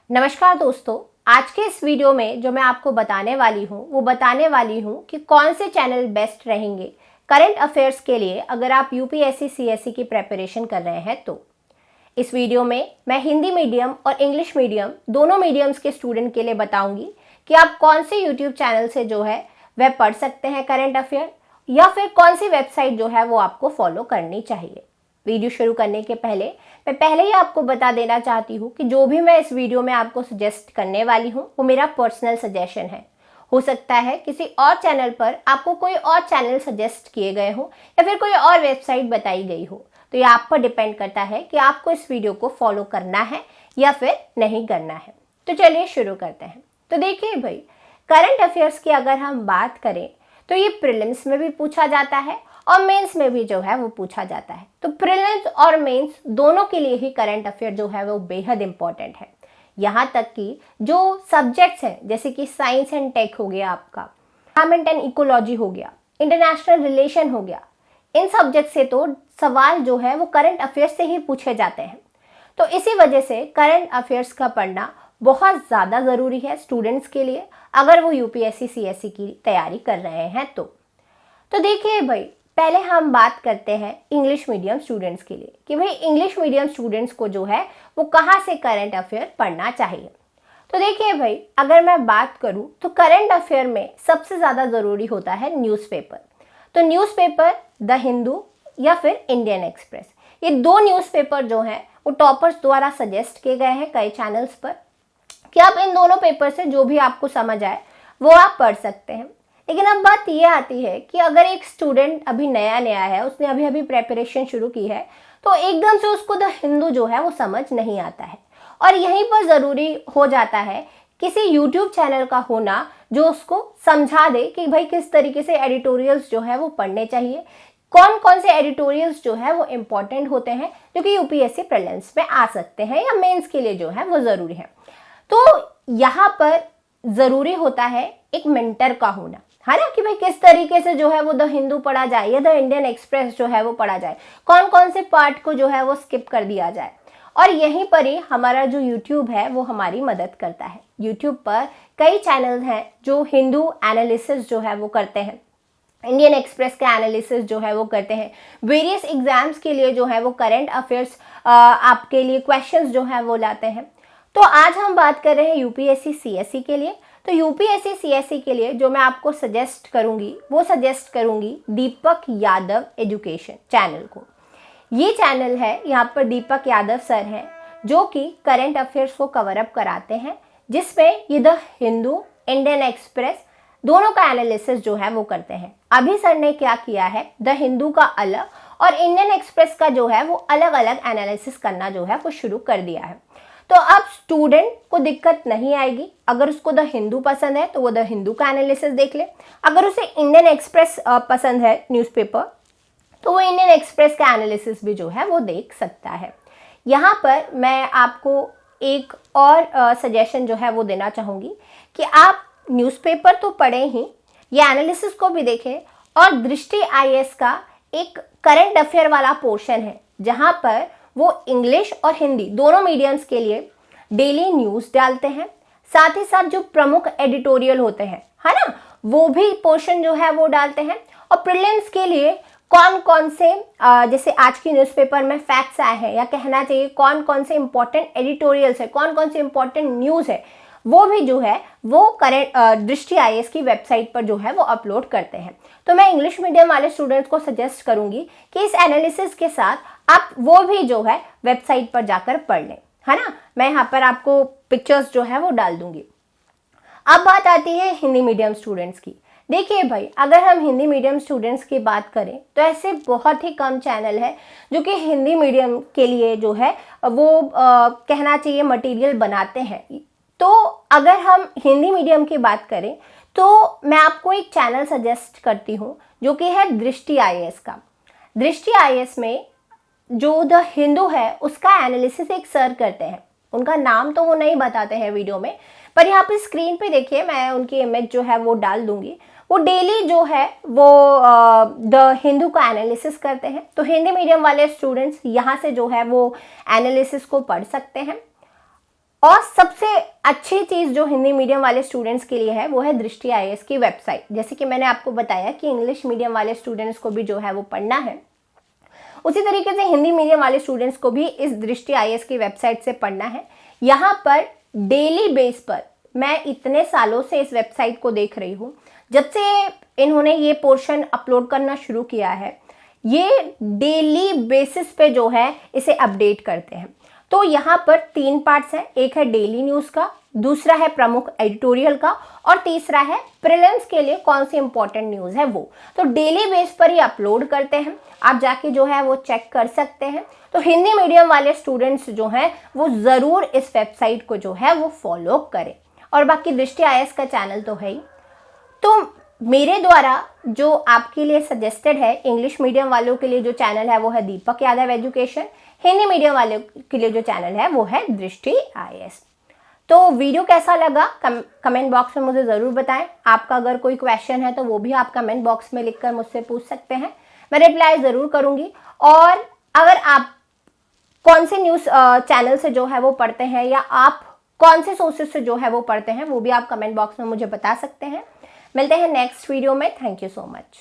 नमस्कार दोस्तों, आज के इस वीडियो में जो मैं आपको बताने वाली हूँ कि कौन से चैनल बेस्ट रहेंगे करंट अफेयर्स के लिए अगर आप यूपीएससी सीएससी की प्रेपरेशन कर रहे हैं तो। इस वीडियो में मैं हिंदी मीडियम और इंग्लिश मीडियम दोनों मीडियम्स के स्टूडेंट के लिए बताऊंगी कि आप कौन से यूट्यूब चैनल से जो है वह पढ़ सकते हैं करंट अफेयर, या फिर कौन सी वेबसाइट जो है वो आपको फॉलो करनी चाहिए। वीडियो शुरू करने के पहले मैं ही आपको बता देना चाहती हूँ कि जो भी मैं इस वीडियो में आपको सजेस्ट करने वाली हूँ वो मेरा पर्सनल सजेशन है। हो सकता है किसी और चैनल पर आपको कोई और चैनल सजेस्ट किए गए हो या फिर कोई और वेबसाइट बताई गई हो, तो ये आप पर डिपेंड करता है कि आपको इस वीडियो को फॉलो करना है या फिर नहीं करना है। तो चलिए शुरू करते हैं। तो देखिए भाई, करंट अफेयर्स की अगर हम बात करें तो ये प्रीलिम्स में भी पूछा जाता है और मेंस में भी जो है वो पूछा जाता है। तो प्रीलिम्स और मेंस दोनों के लिए ही करंट अफेयर जो है वो बेहद इंपॉर्टेंट है। यहाँ तक कि जो सब्जेक्ट्स हैं जैसे कि साइंस एंड टेक हो गया, आपका एनवायरमेंट एंड इकोलॉजी हो गया, इंटरनेशनल रिलेशन हो गया, इन सब्जेक्ट से तो सवाल जो है वो करंट अफेयर्स से ही पूछे जाते हैं। तो इसी वजह से करंट अफेयर्स का पढ़ना बहुत ज़्यादा ज़रूरी है स्टूडेंट्स के लिए अगर वो यूपीएससी सीएससी की तैयारी कर रहे हैं तो देखिए भाई, पहले हम बात करते हैं इंग्लिश मीडियम स्टूडेंट्स के लिए कि भाई इंग्लिश मीडियम स्टूडेंट्स को जो है वो कहाँ से करंट अफेयर पढ़ना चाहिए। तो देखिए भाई, अगर मैं बात करूँ तो करंट अफेयर में सबसे ज़्यादा ज़रूरी होता है न्यूज़पेपर। तो न्यूज़पेपर द हिंदू या फिर इंडियन एक्सप्रेस, ये दो न्यूज़पेपर जो हैं वो टॉपर्स द्वारा सजेस्ट किए गए हैं कई चैनल्स पर कि आप इन दोनों पेपर से जो भी आपको समझ आए वो आप पढ़ सकते हैं। लेकिन अब बात ये आती है कि अगर एक स्टूडेंट अभी नया है, उसने अभी प्रेपरेशन शुरू की है, तो एकदम से उसको द हिंदू जो है वो समझ नहीं आता है। और यहीं पर ज़रूरी हो जाता है किसी यूट्यूब चैनल का होना जो उसको समझा दे कि भाई किस तरीके से एडिटोरियल्स जो है वो पढ़ने चाहिए, कौन कौन से एडिटोरियल्स जो है वो इम्पॉर्टेंट होते हैं जो कि यूपीएससी प्रीलिम्स में आ सकते हैं या मेंस के लिए जो है वो ज़रूरी है। तो यहाँ पर ज़रूरी होता है एक मेंटर का होना, है ना, कि भाई किस तरीके से जो है वो द हिंदू पढ़ा जाए या द इंडियन एक्सप्रेस जो है वो पढ़ा जाए, कौन कौन से पार्ट को जो है वो स्किप कर दिया जाए। और यहीं पर ही हमारा जो यूट्यूब है वो हमारी मदद करता है। यूट्यूब पर कई चैनल हैं जो हिंदू एनालिसिस जो है वो करते हैं, इंडियन एक्सप्रेस का एनालिसिस जो है वो करते हैं, वेरियस एग्जाम्स के लिए जो है वो करंट अफेयर्स आपके लिए क्वेश्चंस जो है वो लाते हैं। तो आज हम बात कर रहे हैं यूपीएससी सीएससी के लिए। तो यूपीएससी सीएससी के लिए जो मैं आपको सजेस्ट करूंगी दीपक यादव एजुकेशन चैनल को। ये चैनल है, यहाँ पर दीपक यादव सर हैं जो कि करंट अफेयर्स को कवर अप कराते हैं, जिसमें ये द हिंदू, इंडियन एक्सप्रेस दोनों का एनालिसिस जो है वो करते हैं। अभी सर ने क्या किया है, द हिंदू का अलग और इंडियन एक्सप्रेस का जो है वो अलग अलग एनालिसिस करना जो है वो शुरू कर दिया है। तो अब स्टूडेंट को दिक्कत नहीं आएगी। अगर उसको द हिंदू पसंद है तो वो द हिंदू का एनालिसिस देख ले, अगर उसे इंडियन एक्सप्रेस पसंद है न्यूज़पेपर तो वो इंडियन एक्सप्रेस का एनालिसिस भी जो है वो देख सकता है। यहाँ पर मैं आपको एक और सजेशन जो है वो देना चाहूँगी कि आप न्यूज़पेपर तो पढ़ें ही, ये एनालिसिस को भी देखें। और दृष्टि आईएएस का एक करंट अफेयर वाला पोर्शन है जहाँ पर वो इंग्लिश और हिंदी दोनों मीडियम्स के लिए डेली न्यूज़ डालते हैं, साथ ही साथ जो प्रमुख एडिटोरियल होते हैं, है ना, वो भी पोर्शन जो है वो डालते हैं। और प्रीलिम्स के लिए कौन कौन से जैसे आज की न्यूज़पेपर में फैक्ट्स आए हैं, या कहना चाहिए कौन कौन से इंपॉर्टेंट एडिटोरियल्स है, कौन कौन से इंपॉर्टेंट न्यूज़ है, वो भी जो है वो करंट दृष्टि आईएएस की वेबसाइट पर जो है वो अपलोड करते हैं। तो मैं इंग्लिश मीडियम वाले स्टूडेंट्स को सजेस्ट करूंगी कि इस एनालिसिस के साथ आप वो भी जो है वेबसाइट पर जाकर पढ़ लें, है ना। मैं यहाँ पर आपको पिक्चर्स जो है वो डाल दूंगी। अब बात आती है हिंदी मीडियम स्टूडेंट्स की। देखिए भाई, अगर हम हिंदी मीडियम स्टूडेंट्स की बात करें तो ऐसे बहुत ही कम चैनल है जो कि हिंदी मीडियम के लिए जो है वो कहना चाहिए मटेरियल बनाते हैं। तो अगर हम हिंदी मीडियम की बात करें तो मैं आपको एक चैनल सजेस्ट करती हूँ जो कि है दृष्टि आईएएस का। दृष्टि आईएएस में जो द हिंदू है उसका एनालिसिस एक सर करते हैं, उनका नाम तो वो नहीं बताते हैं वीडियो में, पर यहाँ पे स्क्रीन पे देखिए, मैं उनकी इमेज जो है वो डाल दूंगी। वो डेली जो है वो द हिंदू का एनालिसिस करते हैं। तो हिंदी मीडियम वाले स्टूडेंट्स यहाँ से जो है वो एनालिसिस को पढ़ सकते हैं। और सबसे अच्छी चीज़ जो हिंदी मीडियम वाले स्टूडेंट्स के लिए है वो है दृष्टि IAS की वेबसाइट। जैसे कि मैंने आपको बताया कि इंग्लिश मीडियम वाले स्टूडेंट्स को भी जो है वो पढ़ना है, उसी तरीके से हिंदी मीडियम वाले स्टूडेंट्स को भी इस दृष्टि IAS की वेबसाइट से पढ़ना है। यहाँ पर डेली बेस पर, मैं इतने सालों से इस वेबसाइट को देख रही हूँ, जब से इन्होंने ये पोर्शन अपलोड करना शुरू किया है, ये डेली बेसिस पे जो है इसे अपडेट करते हैं। तो यहाँ पर 3 पार्ट्स हैं, एक है डेली न्यूज़ का, दूसरा है प्रमुख एडिटोरियल का, और तीसरा है प्रीलिम्स के लिए कौन सी इंपॉर्टेंट न्यूज़ है वो। तो डेली बेस पर ही अपलोड करते हैं, आप जाके जो है वो चेक कर सकते हैं। तो हिंदी मीडियम वाले स्टूडेंट्स जो हैं वो ज़रूर इस वेबसाइट को जो है वो फॉलो करें। और बाकी दृष्टि IAS का चैनल तो है ही। तो मेरे द्वारा जो आपके लिए सजेस्टेड है इंग्लिश मीडियम वालों के लिए जो चैनल है वो है दीपक यादव एजुकेशन, हिंदी मीडियम वालों के लिए जो चैनल है वो है दृष्टि IAS। तो वीडियो कैसा लगा कमेंट बॉक्स में मुझे ज़रूर बताएं। आपका अगर कोई क्वेश्चन है तो वो भी आप कमेंट बॉक्स में लिखकर मुझसे पूछ सकते हैं, मैं रिप्लाई ज़रूर करूँगी। और अगर आप कौन से न्यूज़ चैनल से जो है वो पढ़ते हैं या आप कौन से सोर्सेज से जो है वो पढ़ते हैं, वो भी आप कमेंट बॉक्स में मुझे बता सकते हैं। मिलते हैं नेक्स्ट वीडियो में। Thank you so much.